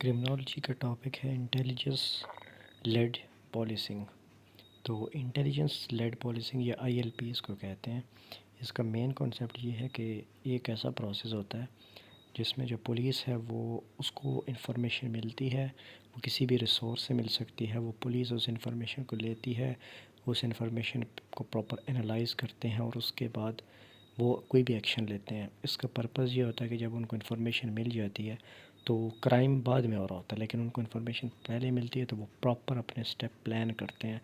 Criminology کا topic ہے intelligence lead policing. تو انٹیلیجنس لیڈ پالیسنگ یا ILP اس کو کہتے ہیں۔ اس کا مین کانسیپٹ یہ ہے کہ یہ ایک ایسا پروسیس ہوتا ہے جس میں جو پولیس ہے وہ اس کو انفارمیشن ملتی ہے، وہ کسی بھی ریسورس سے مل سکتی ہے، وہ پولیس اس انفارمیشن کو لیتی ہے، اس انفارمیشن کو پراپر انالائز کرتے ہیں اور اس کے بعد وہ کوئی بھی ایکشن لیتے ہیں۔ اس کا پرپز یہ ہوتا ہے کہ جب ان کو انفارمیشن مل جاتی ہے تو کرائم بعد میں ہو رہا ہوتا ہے، لیکن ان کو انفارمیشن پہلے ملتی ہے تو وہ پراپر اپنے اسٹیپ پلان کرتے ہیں،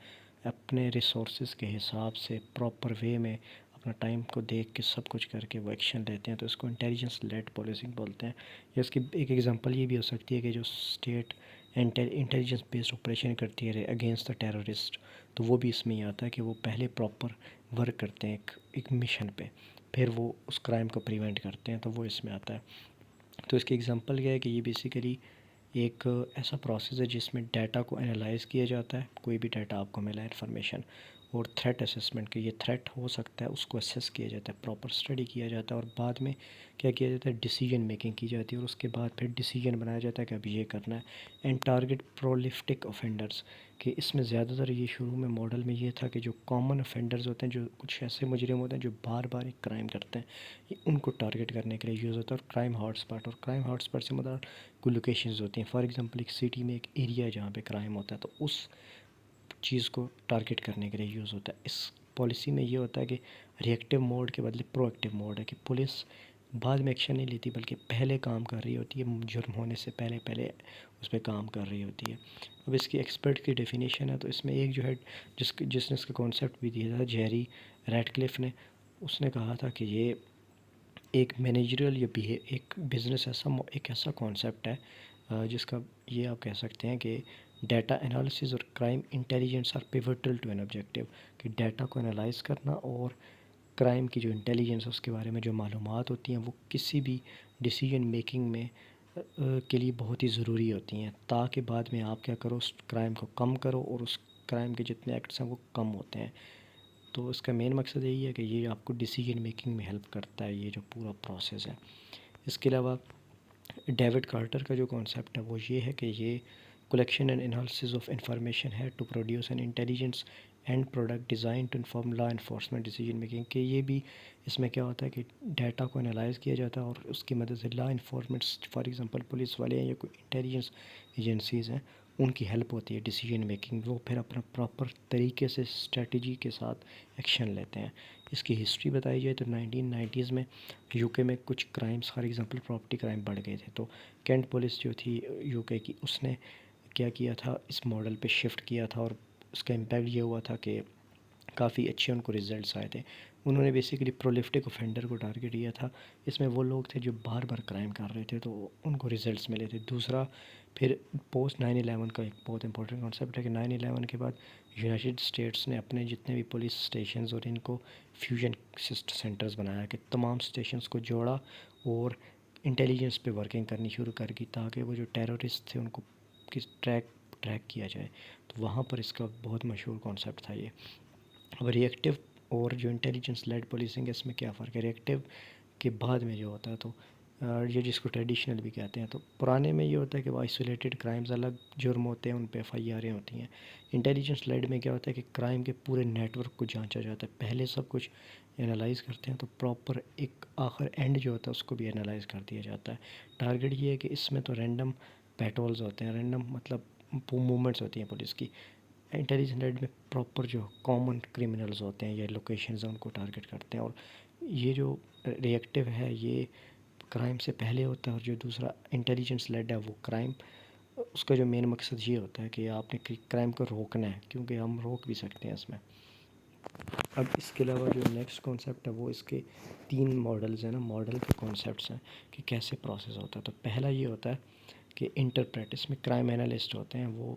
اپنے ریسورسز کے حساب سے پراپر وے میں اپنا ٹائم کو دیکھ کے سب کچھ کر کے وہ ایکشن لیتے ہیں۔ تو اس کو انٹیلیجنس لیڈ پالیسنگ بولتے ہیں۔ یا اس کی ایک ایگزامپل یہ بھی ہو سکتی ہے کہ جو اسٹیٹ انٹیلیجنس بیسڈ آپریشن کرتی ہے اگینسٹ دا ٹیررسٹ، تو وہ بھی اس میں ہی آتا ہے کہ وہ پہلے پراپر ورک کرتے ہیں ایک مشن پہ، پھر وہ اس کرائم کو پریونٹ کرتے ہیں، تو وہ اس میں آتا ہے۔ تو اس کی ایگزامپل یہ ہے کہ یہ بیسیکلی ایک ایسا پروسیس ہے جس میں ڈیٹا کو انالائز کیا جاتا ہے، کوئی بھی ڈیٹا آپ کو ملا ہے انفارمیشن، اور تھریٹ اسیسمنٹ کہ یہ تھریٹ ہو سکتا ہے اس کو اسیس کیا جاتا ہے، پراپر اسٹڈی کیا جاتا ہے، اور بعد میں کیا کیا جاتا ہے، ڈیسیجن میکنگ کی جاتی ہے، اور اس کے بعد پھر ڈیسیجن بنایا جاتا ہے کہ اب یہ کرنا ہے۔ اینڈ ٹارگیٹ پرولفٹک آفینڈرز، کہ اس میں زیادہ تر یہ شروع میں ماڈل میں یہ تھا کہ جو کامن آفینڈرز ہوتے ہیں، جو کچھ ایسے مجرم ہوتے ہیں جو بار بار ایک کرائم کرتے ہیں، یہ ان کو ٹارگیٹ کرنے کے لیے یوز ہوتا ہے۔ اور کرائم ہاٹ اسپاٹ، اور کرائم ہاٹ اسپاٹ سے مطلب کوئی لوکیشنز ہوتی ہیں، فار ایگزامپل ایک سٹی میں ایک ایریا ہے جہاں پہ کرائم ہوتا ہے، تو اس چیز کو ٹارگیٹ کرنے کے لیے یوز ہوتا ہے۔ اس پالیسی میں یہ ہوتا ہے کہ ری ایکٹیو موڈ کے بدلے پرو ایکٹیو موڈ ہے، کہ پولیس بعد میں ایکشن نہیں لیتی بلکہ پہلے کام کر رہی ہوتی ہے، جرم ہونے سے پہلے اس پہ کام کر رہی ہوتی ہے۔ اب اس کی ایکسپرٹ کی ڈیفینیشن ہے، تو اس میں ایک جو ہے جس نے اس کا کانسیپٹ بھی دیا تھا، جیری ریڈ کلف نے، اس نے کہا تھا کہ یہ ایک مینیجریل یا ایک بزنس ایک ایسا کانسیپٹ ہے جس کا یہ آپ کہہ سکتے ہیں کہ ڈیٹا انالیسز اور crime intelligence are pivotal to an objective, کہ ڈیٹا کو انالائز کرنا اور کرائم کی جو انٹیلیجنس ہے اس کے بارے میں جو معلومات ہوتی ہیں وہ کسی بھی ڈیسیجن میکنگ میں کے لیے بہت ہی ضروری ہوتی ہیں، تاکہ بعد میں آپ کیا کرو، اس کرائم کو کم کرو اور اس کرائم کے جتنے ایکٹس ہیں وہ کم ہوتے ہیں۔ تو اس کا مین مقصد یہی ہے کہ یہ آپ کو ڈیسیجن میکنگ میں ہیلپ کرتا ہے، یہ جو پورا پروسیس ہے۔ اس کے علاوہ ڈیوڈ کارٹر کا جو کانسیپٹ ہے وہ یہ ہے کہ یہ collection and analysis of information ہے to produce an intelligence and product design to inform law enforcement decision making, کہ یہ بھی اس میں کیا ہوتا ہے کہ ڈیٹا کو انالائز کیا جاتا ہے اور اس کی مدد سے لا انفارمنٹس، فار ایگزامپل پولیس والے ہیں یا کوئی انٹیلیجنس ایجنسیز ہیں، ان کی ہیلپ ہوتی ہے ڈیسیجن میکنگ، وہ پھر اپنا پراپر طریقے سے اسٹریٹجی کے ساتھ ایکشن لیتے ہیں۔ اس کی ہسٹری بتائی جائے تو 1990s میں UK میں کچھ crimes, for example property crime بڑھ گئے تھے، تو کینٹ پولیس جو تھی UK کی، اس نے کیا کیا تھا، اس ماڈل پہ شفٹ کیا تھا، اور اس کا امپیکٹ یہ ہوا تھا کہ کافی اچھے ان کو ریزلٹس آئے تھے۔ انہوں نے بیسیکلی پرولفٹک اوفینڈر کو ٹارگیٹ کیا تھا، اس میں وہ لوگ تھے جو بار بار کرائم کر رہے تھے، تو ان کو ریزلٹس ملے تھے۔ دوسرا پھر پوسٹ 9/11 کا ایک بہت امپورٹنٹ کانسیپٹ ہے کہ 9/11 کے بعد یونائٹڈ اسٹیٹس نے اپنے جتنے بھی پولیس اسٹیشنز اور ان کو فیوژن سینٹرز بنایا، کہ تمام اسٹیشنز کو جوڑا اور انٹیلیجنس پہ ورکنگ کرنی شروع کر کی، تاکہ وہ جو ٹیررسٹ تھے ان کو ٹریک کیا جائے۔ تو وہاں پر اس کا بہت مشہور کانسیپٹ تھا یہ۔ اب ری ایکٹیو اور جو انٹیلیجنس لیڈ پولیسنگ ہے، اس میں کیا فرق ہے؟ ری ایکٹیو کے بعد میں جو ہوتا ہے، تو یہ جس کو ٹریڈیشنل بھی کہتے ہیں، تو پرانے میں یہ ہوتا ہے کہ وہ آئسولیٹڈ کرائمز، الگ جرم ہوتے ہیں، ان پہ FIRیں ہوتی ہیں۔ انٹیلیجنس لیڈ میں کیا ہوتا ہے کہ کرائم کے پورے نیٹ ورک کو جانچا جاتا ہے، پہلے سب کچھ انالائز کرتے ہیں، تو پراپر ایک آخر اینڈ جو ہوتا ہے اس کو بھی انالائز کر دیا جاتا ہے۔ ٹارگیٹ یہ ہے کہ اس میں تو رینڈم پیٹرولز ہوتے ہیں، رینڈم مطلب موومنٹس ہوتی ہیں پولیس کی۔ انٹیلیجنس لیڈ میں پراپر جو کامن کرمنلز ہوتے ہیں یا لوکیشنز ہیں ان کو ٹارگیٹ کرتے ہیں، اور یہ جو ری ایکٹیو ہے یہ کرائم سے پہلے ہوتا ہے، اور جو دوسرا انٹیلیجنس لیڈ ہے وہ کرائم، اس کا جو مین مقصد یہ ہوتا ہے کہ آپ نے کرائم کو روکنا ہے، کیونکہ ہم روک بھی سکتے ہیں اس میں۔ اب اس کے علاوہ جو نیکسٹ کانسیپٹ ہے وہ اس کے 3 ماڈلز ہیں نا، ماڈل کے کانسیپٹس ہیں کہ کیسے پروسیس ہوتا ہے۔ تو پہلا یہ ہوتا ہے کہ انٹرپریٹ، اس میں کرائم انالسٹ ہوتے ہیں، وہ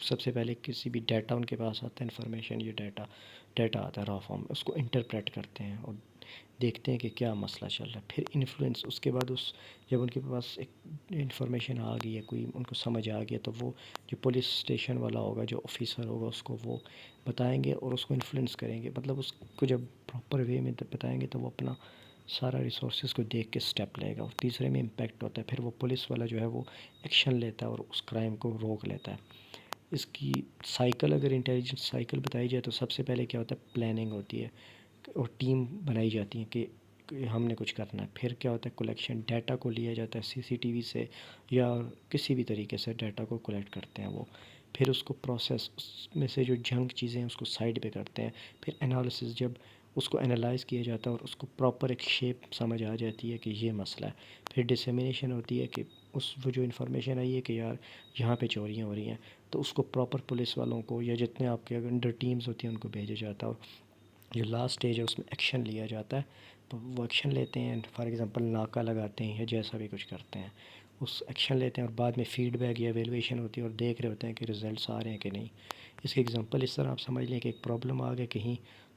سب سے پہلے کسی بھی ڈیٹا ان کے پاس آتا ہے، انفارمیشن، یہ ڈیٹا آتا ہے را فارم میں، اس کو انٹرپریٹ کرتے ہیں اور دیکھتے ہیں کہ کیا مسئلہ چل رہا ہے۔ پھر انفلوئنس، اس کے بعد جب ان کے پاس ایک انفارمیشن آ گئی ہے، کوئی ان کو سمجھ آ گیا، تو وہ جو پولیس اسٹیشن والا ہوگا، جو آفیسر ہوگا، اس کو وہ بتائیں گے اور اس کو انفلوئنس کریں گے، مطلب اس کو جب پراپر وے میں بتائیں گے تو وہ اپنا سارا ریسورسز کو دیکھ کے سٹیپ لے گا، اور تیسرے میں امپیکٹ ہوتا ہے، پھر وہ پولیس والا جو ہے وہ ایکشن لیتا ہے اور اس کرائم کو روک لیتا ہے۔ اس کی سائیکل اگر انٹیلیجنس سائیکل بتائی جائے تو سب سے پہلے کیا ہوتا ہے، پلاننگ ہوتی ہے اور ٹیم بنائی جاتی ہے کہ ہم نے کچھ کرنا ہے۔ پھر کیا ہوتا ہے، کلیکشن، ڈیٹا کو لیا جاتا ہے سی سی ٹی وی سے یا کسی بھی طریقے سے ڈیٹا کو کلیکٹ کرتے ہیں وہ، پھر اس کو پروسیس، اس میں سے جو جنک چیزیں ہیں اس کو سائڈ پہ کرتے ہیں، پھر انالیسس، جب اس کو انالائز کیا جاتا ہے اور اس کو پراپر ایک شیپ سمجھ آ جاتی ہے کہ یہ مسئلہ ہے، پھر ڈسیمینیشن ہوتی ہے کہ وہ جو انفارمیشن آئی ہے کہ یار یہاں پہ چوریاں ہو رہی ہیں، تو اس کو پراپر پولیس والوں کو یا جتنے آپ کے انڈر ٹیمز ہوتی ہیں ان کو بھیجا جاتا ہے، اور جو لاسٹ اسٹیج ہے اس میں ایکشن لیا جاتا ہے۔ تو وہ ایکشن لیتے ہیں، فار ایگزامپل ناکہ لگاتے ہیں یا جیسا بھی کچھ کرتے ہیں، اس ایکشن لیتے ہیں، اور بعد میں فیڈ بیک یا ایویلویشن ہوتی ہے اور دیکھ رہے ہوتے ہیں کہ ریزلٹس آ رہے ہیں کہ نہیں۔ اس کی ایگزامپل اس طرح آپ سمجھ لیں کہ ایک پرابلم آ گیا، کہیں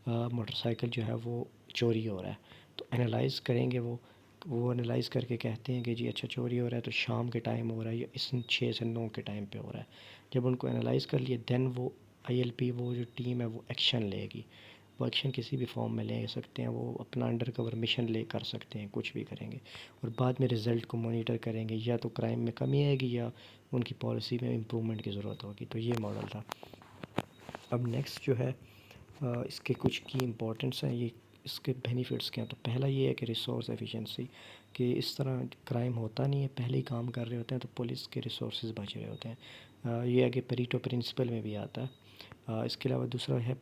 موٹر سائیکل جو ہے وہ چوری ہو رہا ہے، تو انالائز کریں گے وہ انالائز کر کے کہتے ہیں کہ جی اچھا چوری ہو رہا ہے تو شام کے ٹائم ہو رہا ہے یا اس 6 سے 9 کے ٹائم پہ ہو رہا ہے۔ جب ان کو انالائز کر لیے دین وہ آئی ایل پی، وہ جو ٹیم ہے وہ ایکشن لے گی۔ وہ ایکشن کسی بھی فارم میں لے سکتے ہیں، وہ اپنا انڈر کور مشن لے کر سکتے ہیں، کچھ بھی کریں گے، اور بعد میں رزلٹ کو مانیٹر کریں گے، یا تو کرائم میں کمی آئے گی یا ان کی پالیسی میں امپرومنٹ کی ضرورت ہوگی۔ تو یہ ماڈل تھا۔ اب نیکسٹ جو ہے اس کے کچھ کی امپورٹنس ہیں، یہ اس کے بینیفٹس کیا ہیں۔ تو پہلا یہ ہے کہ ریسورس ایفیشنسی، کہ اس طرح کرائم ہوتا نہیں ہے، پہلے ہی کام کر رہے ہوتے ہیں تو پولیس کے ریسورسز بچ رہے ہوتے ہیں۔ یہ آگے پیریٹو پرنسپل میں بھی آتا ہے۔ اس کے علاوہ دوسرا ہے،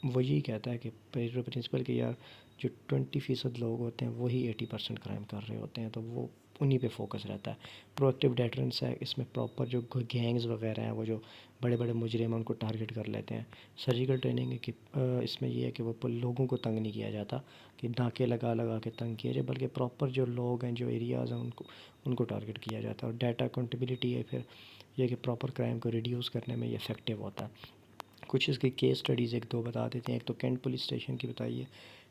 وہ یہی کہتا ہے کہ پیریٹو پرنسپل کہ یار جو 20% لوگ ہوتے ہیں وہی 80% کرائم کر رہے ہوتے ہیں، تو وہ انہی پہ فوکس رہتا ہے۔ پرو ایکٹیو ڈیٹرنس ہے، اس میں پراپر جو گینگز وغیرہ ہیں، وہ جو بڑے بڑے مجرم ہیں ان کو ٹارگٹ کر لیتے ہیں۔ سرجیکل ٹریننگ ہے کہ اس میں یہ ہے کہ وہ لوگوں کو تنگ نہیں کیا جاتا کہ ناکے لگا لگا کے تنگ کیا جائے، بلکہ پراپر جو لوگ ہیں، جو ایریاز ہیں، ان کو ٹارگٹ کیا جاتا ہے۔ اور ڈیٹا اکاؤنٹیبلٹی ہے، پھر یہ کہ پراپر کرائم کو ریڈیوس کرنے میں یہ افیکٹو ہوتا ہے۔ کچھ اس کی کیس اسٹڈیز ایک دو بتا دیتے ہیں۔ ایک تو کینٹ پولیس اسٹیشن کی بتائیے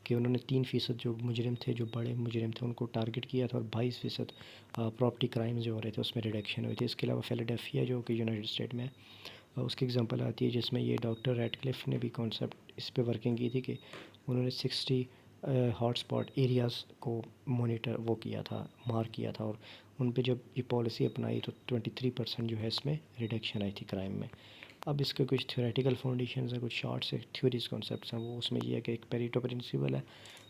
کہ انہوں نے 3% جو مجرم تھے، جو بڑے مجرم تھے، ان کو ٹارگٹ کیا تھا، اور 22% پراپرٹی کرائم جو ہو رہے تھے اس میں ریڈکشن ہوئی تھی۔ اس کے علاوہ فیلاڈیلفیا جو کہ یونائٹڈ اسٹیٹ میں ہے، اس کی ایگزامپل آتی ہے جس میں یہ ڈاکٹر ریڈ کلف نے بھی کانسیپٹ اس پہ ورکنگ کی تھی کہ انہوں نے 60 ہاٹ اسپاٹ ایریاز کو مانیٹر وہ کیا تھا، مارک کیا تھا، اور ان پہ جب یہ پالیسی اپنائی تو 23% جو ہے اس میں ریڈکشن آئی تھی کرائم میں۔ اب اس کے کچھ تھیوریٹیکل فاؤنڈیشنز ہیں، کچھ شارٹ سے تھیوریز کانسیپٹس ہیں، وہ اس میں یہ ہے کہ ایک پیریٹو پرنسپل ہے،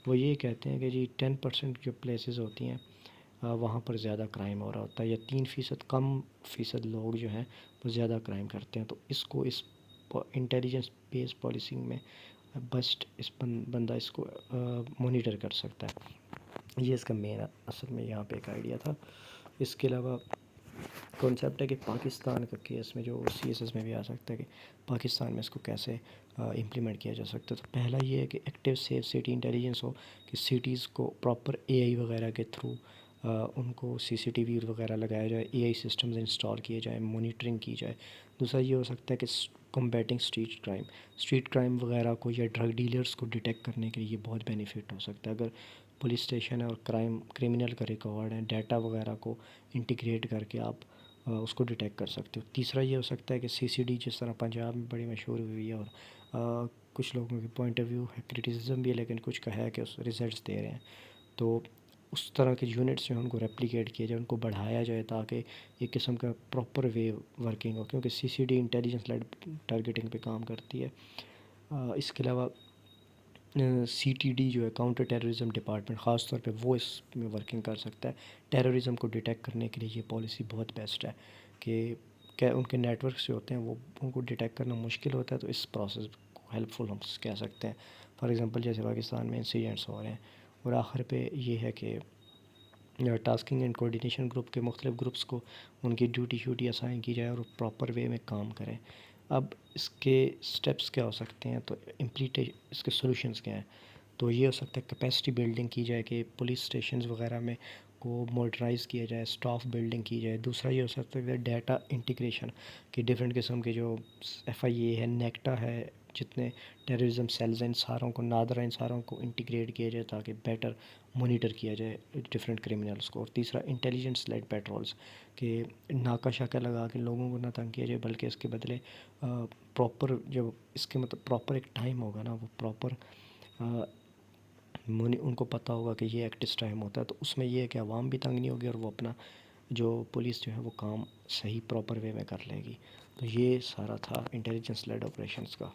وہ یہ کہتے ہیں کہ جی 10% جو پلیسز ہوتی ہیں وہاں پر زیادہ کرائم ہو رہا ہوتا ہے، یا 3% کم فیصد لوگ جو ہیں وہ زیادہ کرائم کرتے ہیں، تو اس کو اس انٹیلیجنس بیس پالیسنگ میں بیسٹ اس بندہ اس کو مانیٹر کر سکتا ہے۔ یہ اس کا مین اصل میں یہاں پہ ایک آئیڈیا تھا۔ اس کے علاوہ کانسیپٹ ہے کہ پاکستان کا کیس میں جو سی ایس ایس میں بھی آ سکتا ہے کہ پاکستان میں اس کو کیسے امپلیمنٹ کیا جا سکتا ہے۔ تو پہلا یہ ہے کہ ایکٹیو سیف سٹی انٹیلیجنس ہو، کہ سٹیز کو پراپر اے آئی وغیرہ کے تھرو ان کو سی سی ٹی وی وغیرہ لگایا جائے، اے آئی سسٹمز انسٹال کیے جائیں، مانیٹرنگ کی جائے۔ دوسرا یہ ہو سکتا ہے کہ کمبیٹنگ اسٹریٹ کرائم وغیرہ کو یا ڈرگ ڈیلرز کو ڈیٹیکٹ کرنے کے لیے یہ بہت بینیفٹ ہو سکتا ہے۔ اگر پولیس اسٹیشن ہے اور کرمنل کا ریکارڈ ہے، ڈیٹا وغیرہ کو انٹیگریٹ کر کے آپ اس کو ڈیٹیکٹ کر سکتے ہو۔ تیسرا یہ ہو سکتا ہے کہ سی سی ڈی جس طرح پنجاب میں بڑی مشہور ہوئی ہے، اور کچھ لوگوں کے پوائنٹ آف ویو ہے، کرٹیسزم بھی ہے، لیکن کچھ کا ہے کہ اس ریزلٹس دے رہے ہیں، تو اس طرح کے یونٹس جو ہیں ان کو ریپلیکیٹ کیا جائے، ان کو بڑھایا جائے تاکہ ایک قسم کا پراپر وے ورکنگ ہو، کیونکہ C C D intelligence led targeting پہ کام کرتی ہے۔ اس کے علاوہ سی ٹی ڈی جو ہے کاؤنٹر ٹیررزم ڈپارٹمنٹ، خاص طور پہ وہ اس میں ورکنگ کر سکتا ہے۔ ٹیررزم کو ڈیٹیکٹ کرنے کے لیے یہ پالیسی بہت بیسٹ ہے کہ ان کے نیٹ ورکس جو ہوتے ہیں وہ ان کو ڈیٹیکٹ کرنا مشکل ہوتا ہے، تو اس پروسیس کو ہیلپ فل ہم کہہ سکتے ہیں۔ فار ایگزامپل جیسے پاکستان میں انسیڈنٹس ہو رہے ہیں، اور آخر پہ یہ ہے کہ ٹاسکنگ اینڈ کوآرڈینیشن گروپ کے مختلف گروپس کو ان کی ڈیوٹی اسائن کی جائے اور پراپر وے میں کام کریں۔ اب اس کے سٹیپس کیا ہو سکتے ہیں، تو اس کے سولوشنز کیا ہیں؟ تو یہ ہو سکتا ہے کیپیسٹی بلڈنگ کی جائے کہ پولیس اسٹیشنز وغیرہ میں کو موڈرائز کیا جائے، اسٹاف بلڈنگ کی جائے۔ دوسرا یہ ہو سکتا ہے ڈیٹا انٹیگریشن، کہ ڈفرینٹ قسم کے جو ایف آئی اے ہے، نیکٹا ہے، جتنے ٹیررزم سیلز ہیں، ان ساروں کو، نادرا ان ساروں کو انٹیگریٹ کیا جائے تاکہ بیٹر مانیٹر کیا جائے ڈفرینٹ کرمنلس کو۔ اور تیسرا انٹیلیجنس لیڈ پیٹرولز، کہ ناکہ شاکہ لگا کے لوگوں کو نہ تنگ کیا جائے، بلکہ اس کے بدلے پراپر، جب اس کے مطلب پراپر ایک ٹائم ہوگا نا، وہ پراپر ان کو پتہ ہوگا کہ یہ ایکٹس ٹائم ہوتا ہے، تو اس میں یہ ہے کہ عوام بھی تنگ نہیں ہوگی اور وہ اپنا جو پولیس جو ہے وہ کام صحیح پراپر وے میں کر لے گی۔ تو یہ سارا تھا انٹیلیجنس لیڈ آپریشنس کا۔